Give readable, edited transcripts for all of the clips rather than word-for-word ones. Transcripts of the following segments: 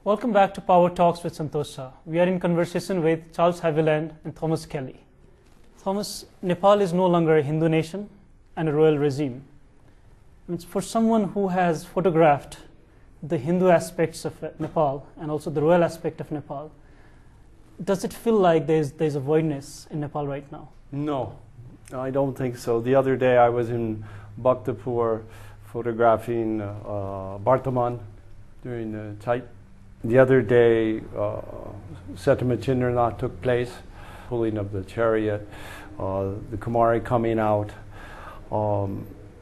Welcome back to Power Talks with Santosh Shah. We are in conversation with Charles Haviland and Thomas Kelly. Thomas, Nepal is no longer a Hindu nation and a royal regime. For someone who has photographed the Hindu aspects of Nepal and also the royal aspect of Nepal, does it feel like there's a voidness in Nepal right now? No, I don't think so. The other day I was in Bhaktapur photographing Bardhaman during the Chait. The other day Satamachindranath took place, pulling of the chariot, the Kumari coming out.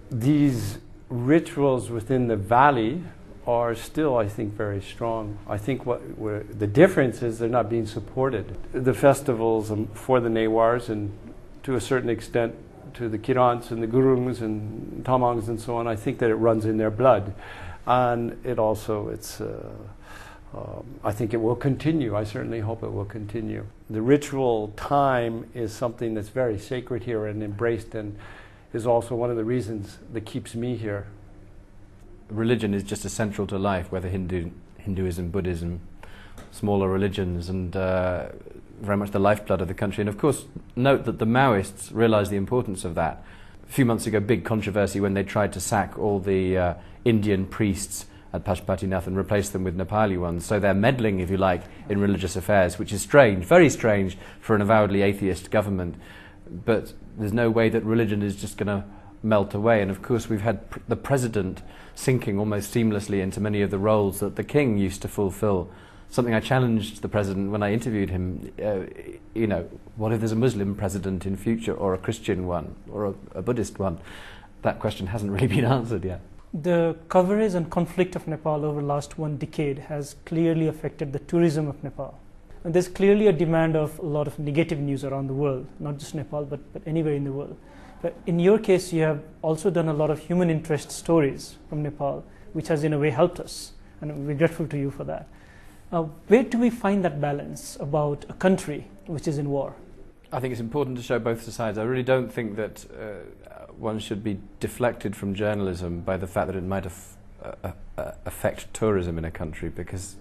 These rituals within the valley are still, I think, very strong. I think the difference is they're not being supported. The festivals for the Newars and to a certain extent to the Kirans and the Gurungs and Tamangs and so on, I think that it runs in their blood. And it also, I think it will continue. I certainly hope it will continue. The ritual time is something that's very sacred here and embraced, and is also one of the reasons that keeps me here. Religion is just essential to life, whether Hinduism, Buddhism, smaller religions, and very much the lifeblood of the country. And of course, note that the Maoists realised the importance of that. A few months ago, big controversy when they tried to sack all the Indian priests at Pashupatinath and replace them with Nepali ones. So they're meddling, if you like, in religious affairs, which is strange, very strange for an avowedly atheist government. But there's no way that religion is just going to melt away. And of course we've had the president sinking almost seamlessly into many of the roles that the king used to fulfill. Something I challenged the president when I interviewed him, what if there's a Muslim president in future, or a Christian one, or a Buddhist one? That question hasn't really been answered yet. The coverage and conflict of Nepal over the last 1 decade has clearly affected the tourism of Nepal. And there's clearly a demand of a lot of negative news around the world, not just Nepal, but anywhere in the world. But in your case, you have also done a lot of human interest stories from Nepal, which has in a way helped us, and we're grateful to you for that. Where do we find that balance about a country which is in war? I think it's important to show both sides. I really don't think that one should be deflected from journalism by the fact that it might affect tourism in a country, because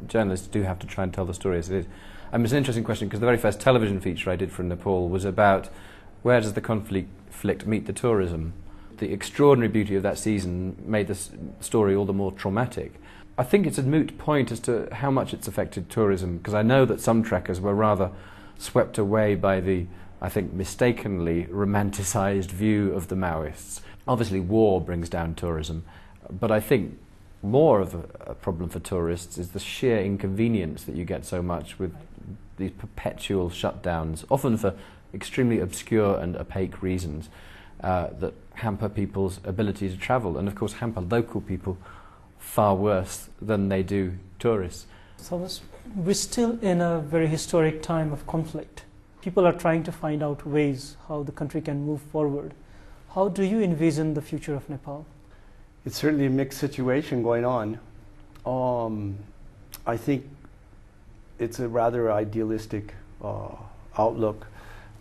journalists do have to try and tell the story as it is. It's an interesting question, because the very first television feature I did from Nepal was about where does the conflict meet the tourism. The extraordinary beauty of that season made the story all the more traumatic. I think it's a moot point as to how much it's affected tourism, because I know that some trekkers were rather swept away by the, I think, mistakenly romanticised view of the Maoists. Obviously war brings down tourism, but I think more of a problem for tourists is the sheer inconvenience that you get so much with these perpetual shutdowns, often for extremely obscure and opaque reasons that hamper people's ability to travel, and of course hamper local people far worse than they do tourists. Thomas, we're still in a very historic time of conflict. People are trying to find out ways how the country can move forward. How do you envision the future of Nepal? It's certainly a mixed situation going on. I think it's a rather idealistic outlook,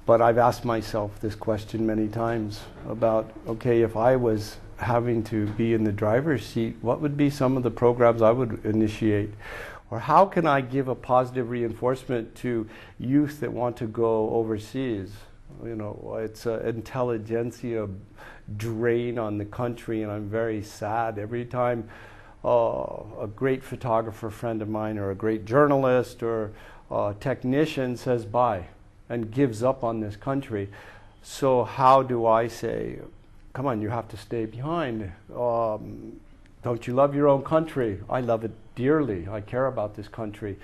but I've asked myself this question many times about, okay, if I was having to be in the driver's seat, what would be some of the programs I would initiate? Or how can I give a positive reinforcement to youth that want to go overseas? It's an intelligentsia drain on the country, and I'm very sad every time a great photographer friend of mine, or a great journalist, or a technician says bye and gives up on this country. So how do I say, come on, you have to stay behind? Don't you love your own country? I love it dearly. I care about this country.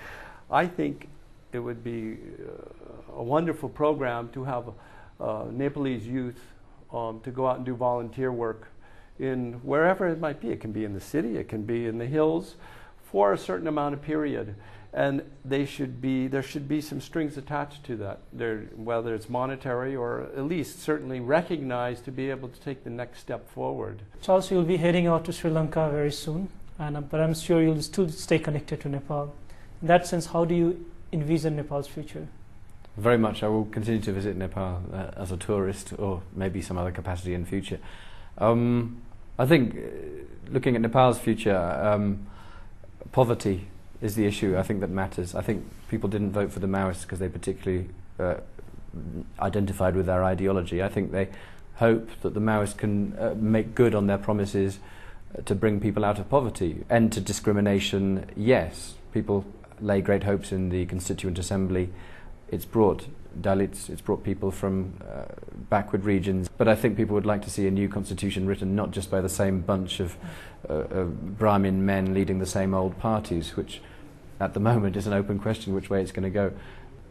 I think it would be a wonderful program to have Nepalese youth to go out and do volunteer work in wherever it might be. It can be in the city, it can be in the hills, for a certain amount of period. And there should be some strings attached to that, whether it's monetary or at least certainly recognized to be able to take the next step forward. Charles, you'll be heading out to Sri Lanka very soon, but I'm sure you'll still stay connected to Nepal. In that sense, how do you envision Nepal's future? Very much. I will continue to visit Nepal as a tourist, or maybe some other capacity in future. I think looking at Nepal's future, poverty is the issue I think that matters. I think people didn't vote for the Maoists because they particularly identified with their ideology. I think they hope that the Maoists can make good on their promises to bring people out of poverty. End to discrimination, yes. People lay great hopes in the Constituent Assembly. It's brought Dalits, it's brought people from backward regions. But I think people would like to see a new constitution written not just by the same bunch of Brahmin men leading the same old parties, which at the moment is an open question which way it's going to go.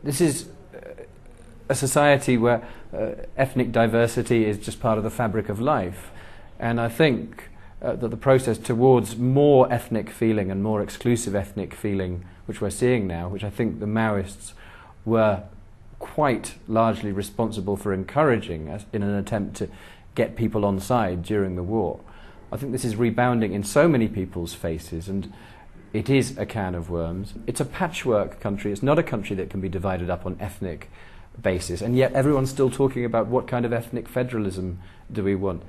This is a society where ethnic diversity is just part of the fabric of life. And I think that the process towards more ethnic feeling and more exclusive ethnic feeling, which we're seeing now, which I think the Maoists were quite largely responsible for encouraging as in an attempt to get people on side during the war. I think this is rebounding in so many people's faces, and it is a can of worms. It's a patchwork country. It's not a country that can be divided up on ethnic basis, and yet everyone's still talking about what kind of ethnic federalism do we want.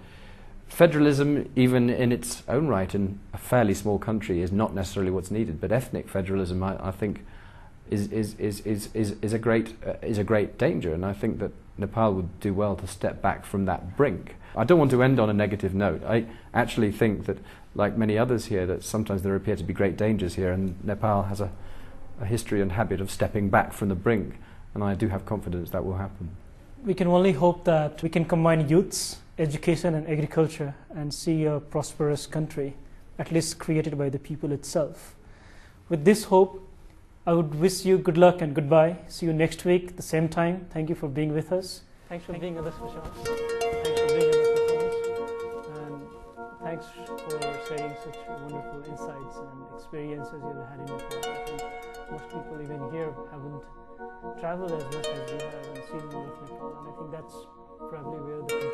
Federalism, even in its own right, in a fairly small country, is not necessarily what's needed. But ethnic federalism, I think, is a great danger, and I think that Nepal would do well to step back from that brink. I don't want to end on a negative note. I actually think that, like many others here, that sometimes there appear to be great dangers here, and Nepal has a history and habit of stepping back from the brink, and I do have confidence that will happen. We can only hope that we can combine youths, education and agriculture and see a prosperous country, at least created by the people itself. With this hope, I would wish you good luck and goodbye. See you next week at the same time. Thank you for being with us. Thanks for being with us, Vishal. Thanks for being with us, and thanks for sharing such wonderful insights and experiences you've had in Nepal. I think most people even here haven't traveled as much as you have and seen more of Nepal, and I think that's probably where the